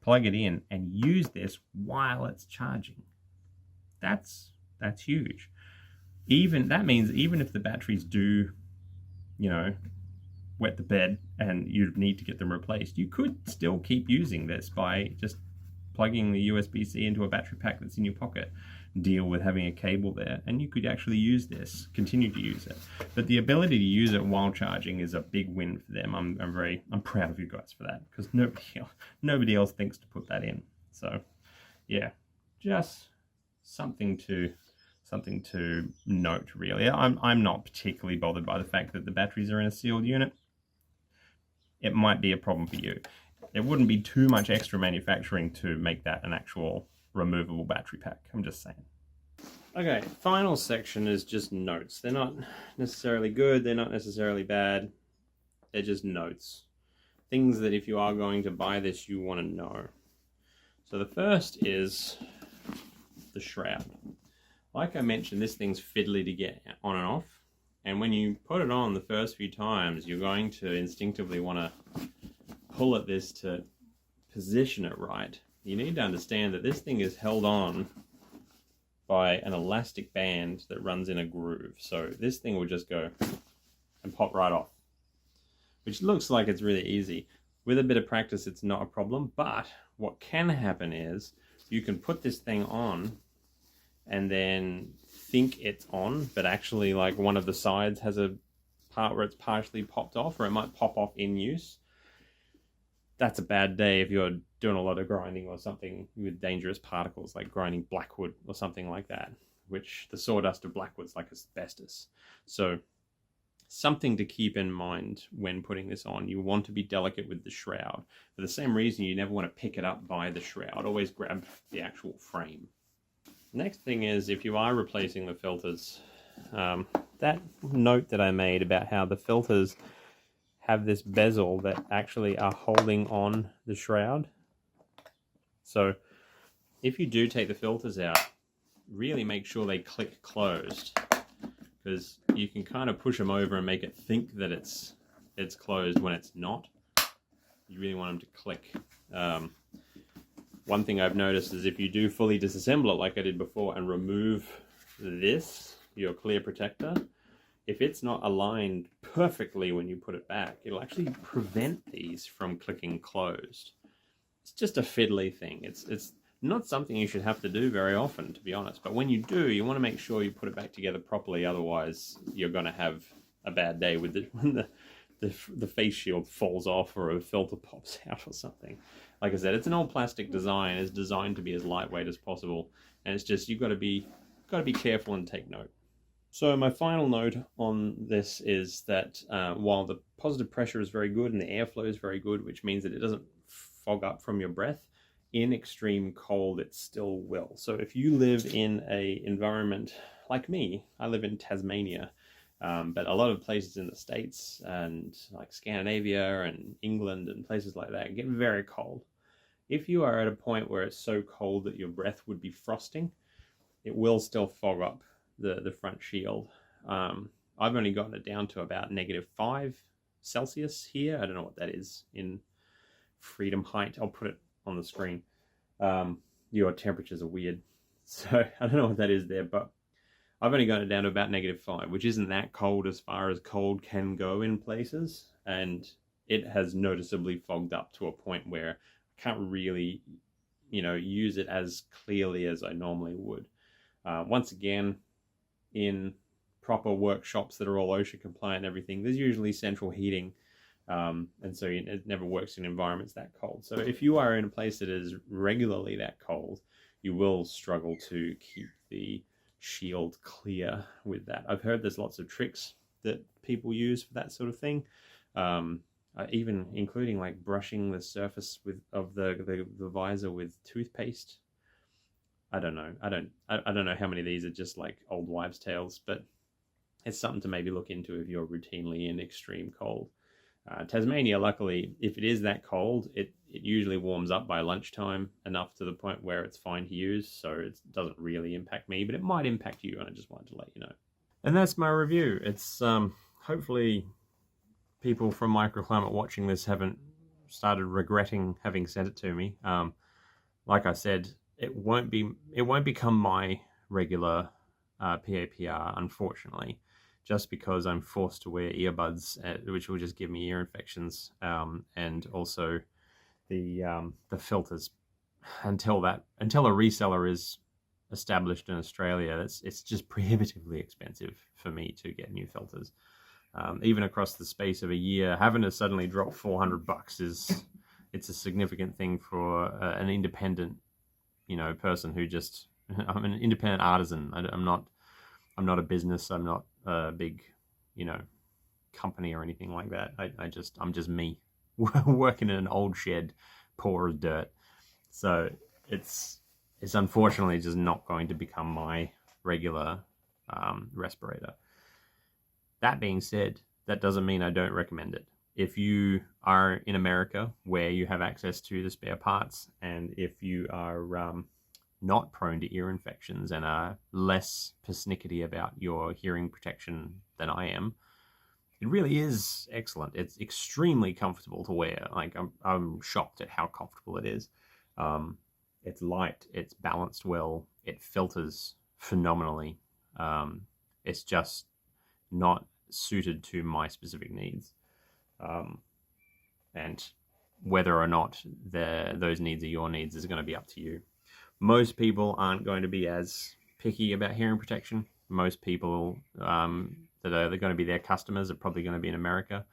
S1: plug it in, and use this while it's charging. That's huge. That means even if the batteries do, you know, wet the bed and you need to get them replaced, you could still keep using this by just plugging the USB-C into a battery pack that's in your pocket, deal with having a cable there, and you could actually use this, continue to use it. But the ability to use it while charging is a big win for them. I'm proud of you guys for that, because nobody else thinks to put that in. So yeah, just something to note, really. I'm not particularly bothered by the fact that the batteries are in a sealed unit. It might be a problem for you. It wouldn't be too much extra manufacturing to make that an actual removable battery pack. I'm just saying. Okay, final section is just notes. They're not necessarily good, they're not necessarily bad. They're just notes. Things that if you are going to buy this, you want to know. So the first is the shroud. Like I mentioned, this thing's fiddly to get on and off. And when you put it on the first few times, you're going to instinctively want to pull at this to position it right. You need to understand that this thing is held on by an elastic band that runs in a groove. So this thing will just go and pop right off, which looks like it's really easy. With a bit of practice, it's not a problem, but what can happen is you can put this thing on and then think it's on, but actually like one of the sides has a part where it's partially popped off, or it might pop off in use. That's a bad day if you're doing a lot of grinding or something with dangerous particles, like grinding blackwood or something like that, which the sawdust of blackwood's like asbestos. So something to keep in mind when putting this on. You want to be delicate with the shroud. For the same reason, you never want to pick it up by the shroud. Always grab the actual frame. Next thing is, if you are replacing the filters, that note that I made about how the filters have this bezel that actually are holding on the shroud. So if you do take the filters out, really make sure they click closed, because you can kind of push them over and make it think that it's closed when it's not. You really want them to click. One thing I've noticed is if you do fully disassemble it like I did before and remove this, your clear protector, if it's not aligned perfectly when you put it back, it'll actually prevent these from clicking closed. It's just a fiddly thing. It's not something you should have to do very often, to be honest. But when you do, you want to make sure you put it back together properly. Otherwise, you're going to have a bad day with it when the face shield falls off or a filter pops out or something. Like I said, it's an all plastic design. It's designed to be as lightweight as possible, and it's just you've got to be careful and take note. So my final note on this is that while the positive pressure is very good and the airflow is very good, which means that it doesn't fog up from your breath, in extreme cold it still will. So if you live in an environment like me, I live in Tasmania, but a lot of places in the States and like Scandinavia and England and places like that get very cold. If you are at a point where it's so cold that your breath would be frosting, it will still fog up the front shield. I've only gotten it down to about -5 Celsius here. I don't know what that is in freedom height. I'll put it on the screen. Your temperatures are weird, so I don't know what that is there, but I've only gotten it down to about -5, which isn't that cold as far as cold can go in places, and it has noticeably fogged up to a point where I can't really, use it as clearly as I normally would. Once again, in proper workshops that are all OSHA compliant and everything, there's usually central heating, and so it never works in environments that cold. So if you are in a place that is regularly that cold, you will struggle to keep the shield clear with that. I've heard there's lots of tricks that people use for that sort of thing, even including like brushing the surface of the visor with toothpaste. I don't know. I don't know how many of these are just like old wives' tales, but it's something to maybe look into if you're routinely in extreme cold. Tasmania, luckily, if it is that cold, it usually warms up by lunchtime enough to the point where it's fine to use, so it doesn't really impact me, but it might impact you, and I just wanted to let you know. And that's my review. It's hopefully people from Microclimate watching this haven't started regretting having sent it to me. Like I said, it won't become my regular PAPR, unfortunately, just because I'm forced to wear earbuds, which will just give me ear infections, and also the filters. Until a reseller is established in Australia, it's just prohibitively expensive for me to get new filters. Even across the space of a year, having to suddenly drop $400 it's a significant thing for an independent, person who just, I'm an independent artisan. I'm not a business. I'm not a big, company or anything like that. I'm just me working in an old shed, poor as dirt. So it's unfortunately just not going to become my regular respirator. That being said, that doesn't mean I don't recommend it. If you are in America where you have access to the spare parts, and if you are not prone to ear infections and are less persnickety about your hearing protection than I am, it really is excellent. It's extremely comfortable to wear. Like I'm shocked at how comfortable it is. It's light, it's balanced well, it filters phenomenally. It's just not suited to my specific needs. And whether or not those needs are your needs is going to be up to you. Most people aren't going to be as picky about hearing protection. Most people that are going to be their customers are probably going to be in America.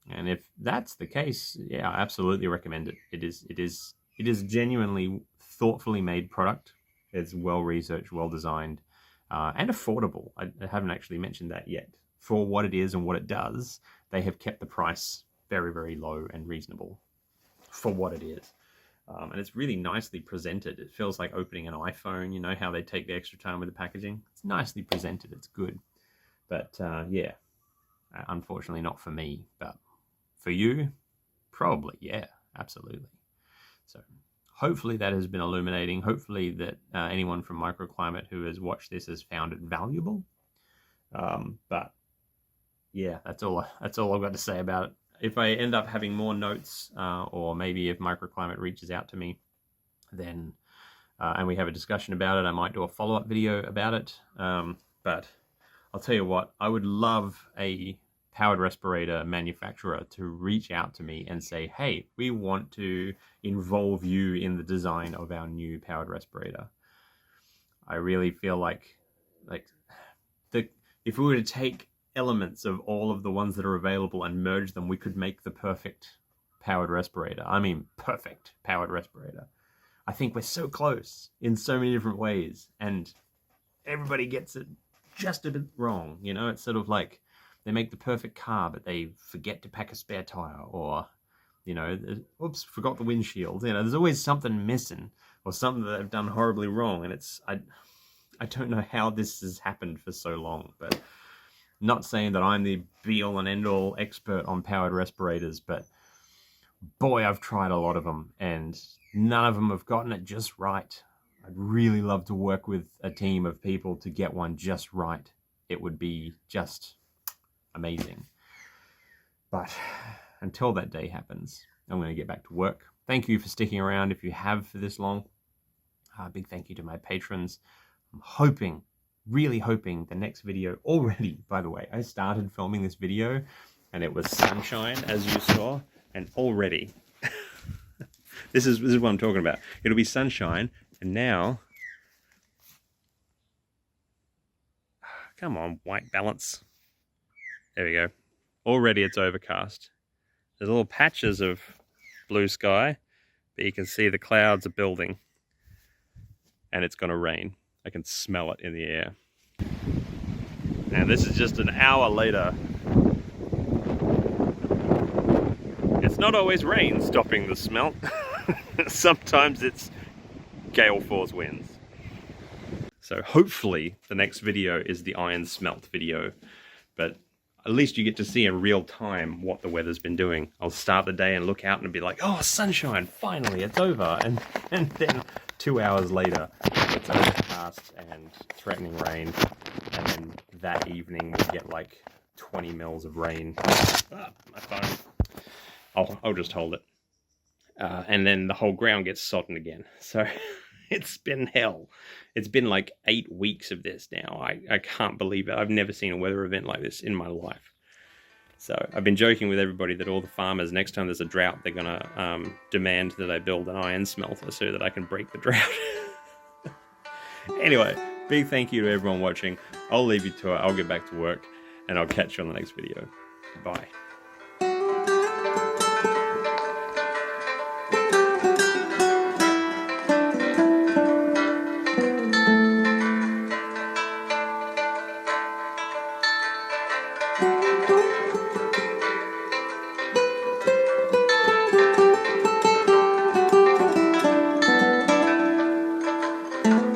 S1: And if that's the case, yeah, I absolutely recommend it. It is genuinely thoughtfully made product. It's well researched, well designed, and affordable. I haven't actually mentioned that yet. For what it is and what it does, they have kept the price very, very low and reasonable for what it is. And it's really nicely presented. It feels like opening an iPhone. You know how they take the extra time with the packaging? It's nicely presented. It's good. But yeah, unfortunately not for me. But
S2: For you, probably, yeah, absolutely. So hopefully that has been illuminating. Hopefully that anyone from Microclimate who has watched this has found it valuable. But yeah, that's all I've got to say about it. If I end up having more notes, or maybe if Microclimate reaches out to me, then and we have a discussion about it, I might do a follow-up video about it. But I'll tell you what, I would love a powered respirator manufacturer to reach out to me and say, hey, we want to involve you in the design of our new powered respirator. I really feel like if we were to take elements of all of the ones that are available and merge them, we could make the perfect powered respirator. I mean, perfect powered respirator. I think we're so close in so many different ways, and everybody gets it just a bit wrong. You know, it's sort of like they make the perfect car, but they forget to pack a spare tire, or, you know, oops, forgot the windshield. You know, there's always something missing or something that they've done horribly wrong. And I don't know how this has happened for so long, but not saying that I'm the be all and end all expert on powered respirators, but boy, I've tried a lot of them and none of them have gotten it just right. I'd really love to work with a team of people to get one just right. It would be just amazing. But until that day happens, I'm going to get back to work. Thank you for sticking around if you have for this long. A big thank you to my patrons. I'm hoping, really hoping the next video already, by the way, I started filming this video and it was sunshine, as you saw, and already, this is what I'm talking about. It'll be sunshine, and now, come on, white balance. There we go. Already it's overcast. There's little patches of blue sky, but you can see the clouds are building, and it's going to rain. I can smell it in the air. And this is just an hour later. It's not always rain stopping the smelt. Sometimes it's gale force winds. So hopefully the next video is the iron smelt video, but at least you get to see in real time what the weather's been doing. I'll start the day and look out and be like, oh, sunshine, finally, it's over. And then 2 hours later, it's overcast and threatening rain. And then that evening, we get like 20 mils of rain. Ah, my phone. I'll just hold it. And then the whole ground gets sodden again. So it's been hell. It's been like 8 weeks of this now. I can't believe it. I've never seen a weather event like this in my life. So I've been joking with everybody that all the farmers, next time there's a drought, they're going to demand that I build an iron smelter so that I can break the drought. Anyway, big thank you to everyone watching. I'll leave you to it. I'll get back to work and I'll catch you on the next video. Bye.